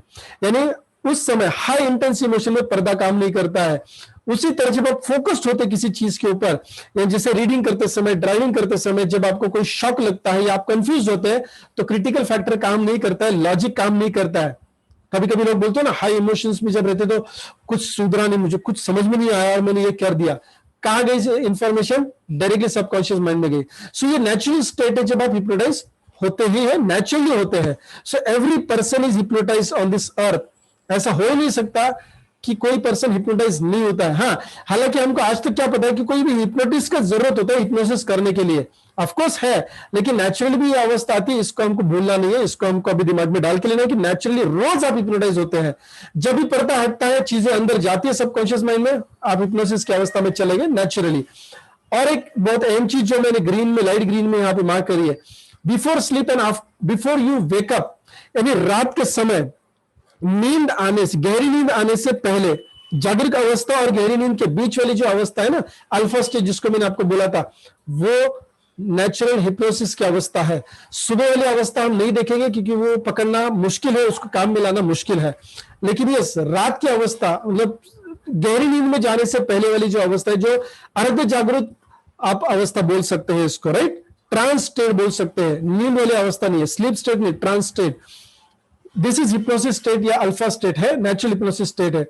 यानी उस समय हाई इंटेंस इमोशन में पर्दा काम नहीं करता है, उसी तरह जब आप फोकस्ड होते किसी चीज के ऊपर, या जैसे रीडिंग करते समय, ड्राइविंग करते समय जब आपको कोई शॉक लगता है या आप कंफ्यूज होते हैं, तो क्रिटिकल फैक्टर काम नहीं करता है, लॉजिक काम नहीं करता है। कभी कभी लोग बोलते हैं ना, हाई इमोशंस में जब रहते तो कुछ सुधरा नहीं, मुझे कुछ समझ में नहीं आया और मैंने ये कर दिया। कहां गई इंफॉर्मेशन? डायरेक्टली सबकॉन्शियस माइंड में गई। सो ये नेचुरल स्टेट है जब आप हिप्नोटाइज होते ही है, नेचुरली होते हैं। So every person is hypnotize on this earth. ऐसा हो नहीं सकता कि कोई पर्सन हिप्नोटाइज नहीं होता है। हाँ, हालांकि हमको आज तक क्या पता है कि कोई भी हिप्नोटिस्ट का जरूरत होता है हिप्नोसिस करने के लिए, ऑफ कोर्स है, लेकिन नेचुरली भी ये अवस्था आती है, इसको हमको भूलना नहीं है, इसको हमको अभी दिमाग में डाल के लेना है कि नेचुरली रोज आप हिप्नोटाइज होते हैं। जब भी पर्दा हटता है, चीजें अंदर जाती है सबकॉन्शियस माइंड में, आप हिप्नोसिस की अवस्था में चले गए नेचुरली। और एक बहुत अहम चीज जो मैंने ग्रीन में, लाइट ग्रीन में यहाँ पे मार्क करी है, before sleep and before you wake up, यानी रात के समय नींद आने से, गहरी नींद आने से पहले, जागृत अवस्था और गहरी नींद के बीच वाली जो अवस्था है ना, अल्फा स्टेज जिसको मैंने आपको बोला था, वो नेचुरल हिप्नोसिस की अवस्था है। सुबह वाली अवस्था हम नहीं देखेंगे क्योंकि वो पकड़ना मुश्किल है, उसको काम में लाना मुश्किल है। लेकिन ये रात की अवस्था, मतलब गहरी नींद में जाने से पहले वाली जो अवस्था है, जो अर्ध जागृत आप अवस्था बोल सकते हैं इसको, राइट, ट्रांस स्टेट बोल सकते हैं। नींद वाली अवस्था नहीं है, स्लीप स्टेट नहीं, trance state. This is hypnosis state या अल्फा स्टेट है, नेचुरल हिप्नोसिस स्टेट है।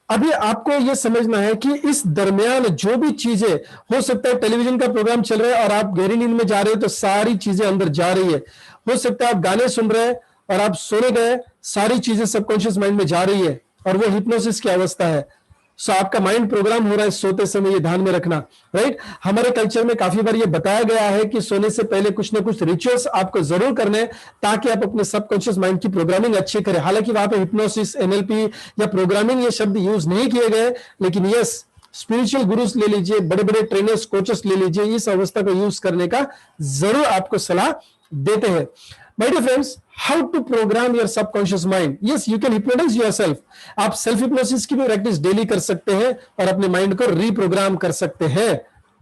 अभी आपको यह समझना है कि इस दरमियान जो भी चीजें, हो सकता है टेलीविजन का प्रोग्राम चल रहा है और आप गहरी नींद में जा रहे हो तो सारी चीजें अंदर जा रही है। हो सकता है आप गाने सुन रहे हैं और आप सोने गए, सारी चीजें सबकॉन्शियस माइंड में जा रही है और वो हिप्नोसिस की अवस्था है। सो आपका माइंड प्रोग्राम हो रहा है सोते समय, ये ध्यान में रखना, राइट। हमारे कल्चर में काफी बार ये बताया गया है कि सोने से पहले कुछ ना कुछ रिचुअल्स आपको जरूर करने, ताकि आप अपने सबकॉन्शियस माइंड की प्रोग्रामिंग अच्छी करें। हालांकि वहां पे हिप्नोसिस, एनएलपी या प्रोग्रामिंग ये शब्द यूज नहीं किए गए, लेकिन यस, स्पिरिचुअल गुरुज ले लीजिए, बड़े बड़े ट्रेनर्स, कोचेस ले लीजिए, इस अवस्था को यूज करने का जरूर आपको सलाह देते हैं। My dear friends, how to program your subconscious mind? Yes, you can hypnotize yourself. आप सेल्फ हिप्नोसिस की भी प्रैक्टिस डेली कर सकते हैं और अपने माइंड को रीप्रोग्राम कर सकते हैं।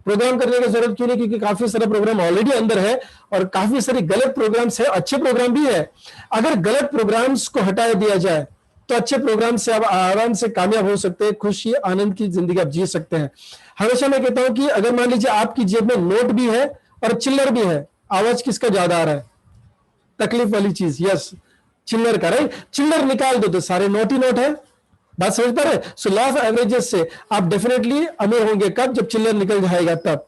प्रोग्राम करने की जरूरत क्यों नहीं, क्योंकि काफी सारे प्रोग्राम ऑलरेडी अंदर है और काफी सारे गलत प्रोग्राम्स है, अच्छे प्रोग्राम भी है। अगर गलत प्रोग्राम्स को हटा दिया जाए तो अच्छे प्रोग्राम से आप आराम से कामयाब हो सकते हैं, खुशी आनंद की जिंदगी आप जी सकते हैं। हमेशा मैं कहता हूं कि अगर मान लीजिए आपकी जेब में नोट भी है और चिल्लर भी है, आवाज किसका ज्यादा आ रहा है? तकलीफ वाली चीज, यस, चिल्लर का, राइट। चिल्लर निकाल दो तो सारे नोट ही नोट है। बात समझ पा रहे? सो लॉ ऑफ एवरेजेस से आप डेफिनेटली अमीर होंगे कब? जब चिल्लर निकल जाएगा तब।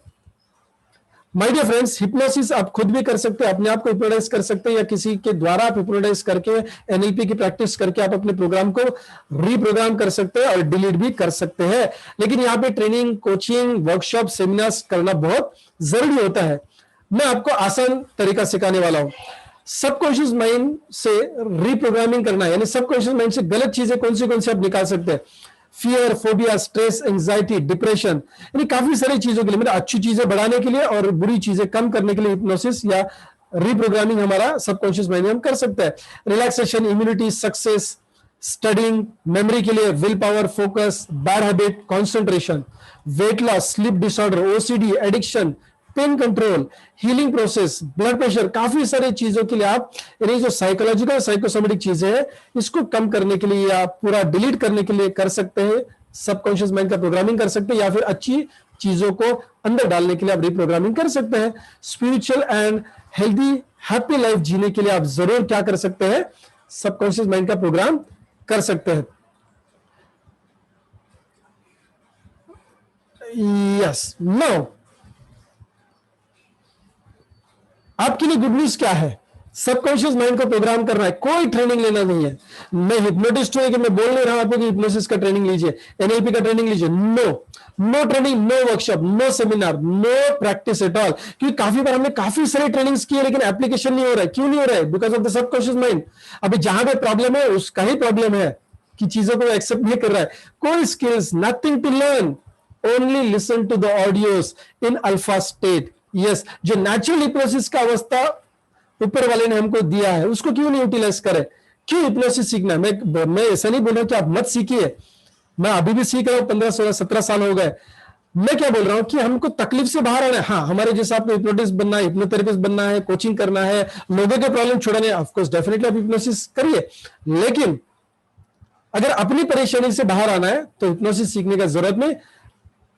माय डियर फ्रेंड्स, हिप्नोसिस आप खुद भी कर सकते हैं, अपने आप को हिप्नोटाइज कर सकते हैं, या किसी के द्वारा आप हिप्नोटाइज करके, एनएलपी की प्रैक्टिस करके आप अपने प्रोग्राम को रीप्रोग्राम कर सकते हैं और डिलीट भी कर सकते हैं। लेकिन यहाँ पे ट्रेनिंग, कोचिंग, वर्कशॉप, सेमिनार्स करना बहुत जरूरी होता है। मैं आपको आसान तरीका सिखाने वाला हूं। सबकॉन्शियस माइंड से रीप्रोग्रामिंग करना है, यानी सबकॉन्शियस माइंड से गलत चीजें कौन सी आप निकाल सकते हैं? Fear, phobia, stress, anxiety, depression, यानी काफी सारी चीजों के लिए, मतलब अच्छी चीजें बढ़ाने के लिए और बुरी चीजें कम करने के लिए हिप्नोसिस या रीप्रोग्रामिंग हमारा सबकॉन्शियस माइंड में हम कर सकते हैं। Relaxation, immunity, success, studying, memory के लिए, will power, focus, bad habit, concentration, weight loss, sleep disorder, OCD, addiction, pain control, healing process, blood pressure, काफी सारी चीजों के लिए आप, यानी जो साइकोलॉजिकल, साइकोसोमेटिक चीजें हैं, इसको कम करने के लिए या पूरा डिलीट करने के लिए कर सकते हैं। सबकॉन्शियस माइंड का प्रोग्रामिंग कर सकते हैं, या फिर अच्छी चीजों को अंदर डालने के लिए आप रीप्रोग्रामिंग कर सकते हैं। Spiritual and healthy happy life जीने के लिए आप जरूर क्या कर सकते हैं? सबकॉन्शियस माइंड का प्रोग्राम कर सकते हैं। यस, नाउ आपके लिए गुड न्यूज क्या है? सबकॉन्शियस माइंड को प्रोग्राम करना है, कोई ट्रेनिंग लेना नहीं है। मैं हिप्नोटिस्ट हूं कि मैं बोल नहीं रहा हूं आपको कि हिप्नोसिस का ट्रेनिंग लीजिए, एनएलपी का ट्रेनिंग लीजिए। No training, no workshop, no seminar, no practice at all. क्योंकि काफी बार हमने काफी सारे ट्रेनिंग्स किए लेकिन एप्लीकेशन नहीं हो रहा है। क्यों नहीं हो रहा है? Because of the subconscious mind. अभी जहां पे प्रॉब्लम है उसका ही प्रॉब्लम है कि चीजों को एक्सेप्ट नहीं कर रहा है। कोई skills, nothing to learn, only listen to the audios in alpha state. Yes, जो नेचुरल हिप्नोसिस का अवस्था ऊपर वाले ने हमको दिया है, उसको क्यों नहीं यूटिलाइज करें? क्यों हिप्नोसिस सीखना? मैं ऐसा नहीं बोल रहा कि आप मत सीखिए, मैं अभी भी सीख रहा हूं, 15, 16, 17 साल हो गए। मैं क्या बोल रहा हूं कि हमको तकलीफ से बाहर आना है। हाँ, हमारे जैसा आपको हिप्नोटिस्ट बनना है, हिप्नोथेरेपिस्ट बनना है, कोचिंग करना है, लोगों के प्रॉब्लम छुड़ाने, ऑफ कोर्स डेफिनेटली आप हिप्नोसिस करिए, लेकिन अगर अपनी परेशानी से बाहर आना है तो हिप्नोसिस सीखने का जरूरत नहीं,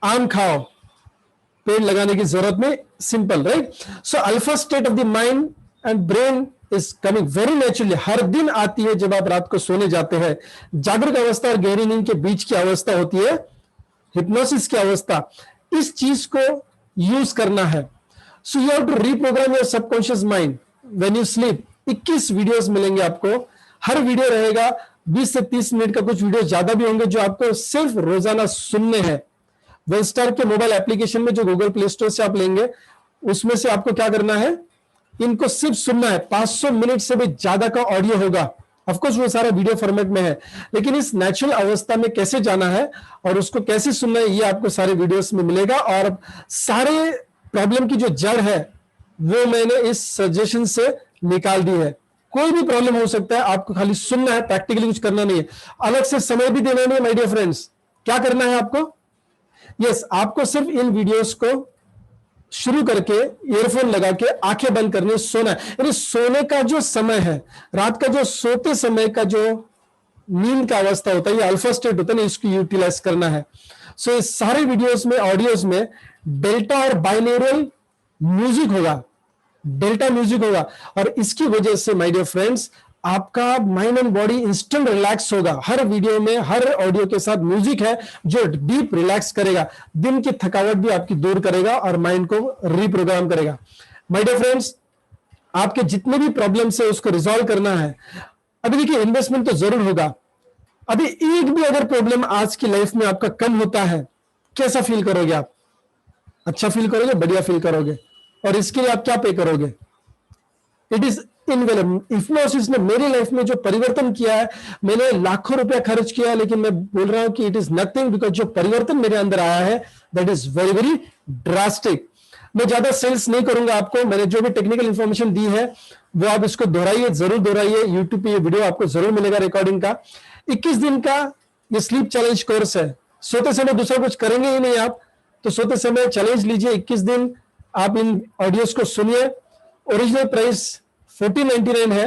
आम खाओ, पेड़ लगाने की जरूरत नहीं, simple, right? So alpha state of the mind and brain is coming very naturally, हर दिन आती है जब आप रात को सोने जाते हैं। जागरूक अवस्था और गहरी नींद के बीच की अवस्था होती है हिप्नोसिस की अवस्था। इस चीज को यूज करना है। So you have to reprogram your subconscious mind when you sleep. 21 videos मिलेंगे आपको, हर वीडियो रहेगा 20 से 30 मिनट का, कुछ वीडियो ज्यादा भी होंगे जो आपको सिर्फ रोजाना सुनने हैं। वेलस्टार के मोबाइल एप्लीकेशन में जो गूगल प्ले स्टोर से आप लेंगे, उसमें से आपको क्या करना है, इनको सिर्फ सुनना है। 500 मिनट से भी ज्यादा का ऑडियो होगा। ऑफकोर्स वो सारा वीडियो फॉर्मेट में है, लेकिन इस नेचुरल अवस्था में कैसे जाना है और उसको कैसे सुनना है, ये आपको सारे वीडियोस में मिलेगा। और सारे प्रॉब्लम की जो जड़ है वो मैंने इस सजेशन से निकाल दी है। कोई भी प्रॉब्लम हो सकता है, आपको खाली सुनना है, प्रैक्टिकली कुछ करना नहीं है, अलग से समय भी देना नहीं है। माय डियर फ्रेंड्स, क्या करना है आपको? यस, आपको सिर्फ इन वीडियोस को शुरू करके ईयरफोन लगा के आंखें बंद करनी, सोना है। यानी सोने का जो समय है, रात का जो सोते समय का जो नींद का अवस्था होता है, ये अल्फा स्टेट होता है ना, इसको यूटिलाइज करना है। सो इस सारे वीडियोस में, ऑडियोज में डेल्टा और बाइनेरियल म्यूजिक होगा, डेल्टा म्यूजिक होगा। और इसकी वजह से माय डियर फ्रेंड्स, आपका mind and body instant relax होगा। हर वीडियो में, हर ऑडियो के साथ म्यूजिक है जो डीप रिलैक्स करेगा, दिन की थकावट भी आपकी दूर करेगा और माइंड को रिप्रोग्राम करेगा। माय डियर फ्रेंड्स, आपके जितने भी प्रॉब्लम्स है उसको रिजॉल्व करना है। अभी देखिए, इन्वेस्टमेंट तो जरूर होगा। अभी एक भी अगर प्रॉब्लम आज की लाइफ में आपका कम होता है, कैसा फील करोगे आप? अच्छा फील करोगे, बढ़िया फील करोगे। और इसके लिए आप क्या पे करोगे? It is इनवेलेबल। हिप्नोसिस ने मेरी लाइफ में जो परिवर्तन किया है, मैंने लाखों रुपया खर्च किया, लेकिन मैं बोल रहा हूं कि इट इज नथिंग, बिकॉज जो परिवर्तन मेरे अंदर आया है that is very very drastic. मैं ज्यादा सेल्स नहीं करूंगा आपको, मैंने जो भी टेक्निकल इंफॉर्मेशन दी है वो आप इसको दोहराइए, जरूर दोहराइए। यूट्यूब पे ये वीडियो आपको जरूर मिलेगा रिकॉर्डिंग का। 21 दिन का ये स्लीप चैलेंज कोर्स है। सोते समय दूसरा कुछ करेंगे ही नहीं आप, तो सोते समय चैलेंज लीजिए। 21 दिन आप इन ऑडियोज को सुनिए। ओरिजिनल प्राइस 1499 है,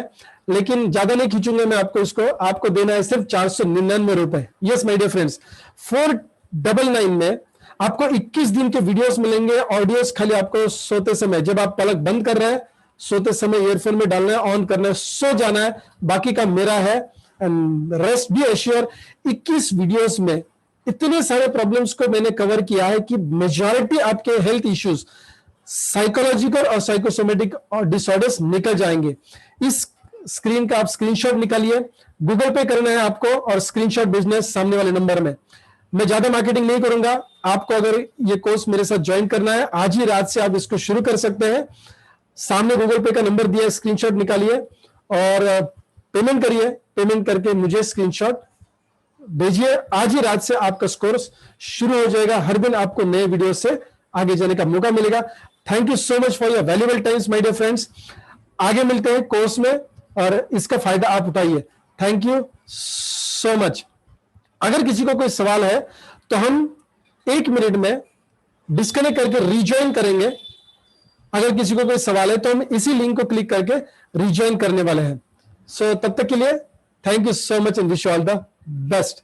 लेकिन ज्यादा नहीं खींचूंगा मैं आपको, इसको आपको देना है सिर्फ 499 रुपए। यस माय डियर फ्रेंड्स, 499 में आपको 21 दिन के वीडियोस मिलेंगे, ऑडियोस खाली आपको सोते समय, जब आप पलक बंद कर रहे हैं, सोते समय ईयरफोन में डालना है, ऑन करना है, सो जाना है, बाकी का मेरा है। And rest be assure, 21 videos में इतने सारे प्रॉब्लम्स को मैंने कवर किया है कि मेजॉरिटी आपके हेल्थ इश्यूज, साइकोलॉजिकल और साइकोसोमेटिक और डिसऑर्डर्स निकल जाएंगे। इस स्क्रीन का आप स्क्रीनशॉट निकालिए, गूगल पे करना है आपको और स्क्रीनशॉट बिजनेस सामने वाले नंबर में। मैं ज्यादा मार्केटिंग नहीं करूंगा। आपको अगर ये कोर्स मेरे साथ ज्वाइन करना है, आज ही रात से आप इसको शुरू कर सकते हैं। सामने गूगल पे का नंबर दिया है, स्क्रीनशॉट निकालिए और पेमेंट करिए। पेमेंट करके मुझे स्क्रीनशॉट भेजिए। आज ही रात से आपका कोर्स शुरू हो जाएगा। हर दिन आपको नए वीडियो से आगे जाने का मौका मिलेगा। Thank you so much for your valuable times my dear friends. आगे मिलते हैं कोर्स में और इसका फायदा आप उठाइए। Thank you so much. अगर किसी को कोई सवाल है तो हम 1 मिनट में डिस्कनेक्ट करके रिज्वाइन करेंगे। अगर किसी को कोई सवाल है तो हम इसी लिंक को क्लिक करके रिज्वाइन करने वाले हैं। सो तब तक के लिए thank you so much and wish you all the best.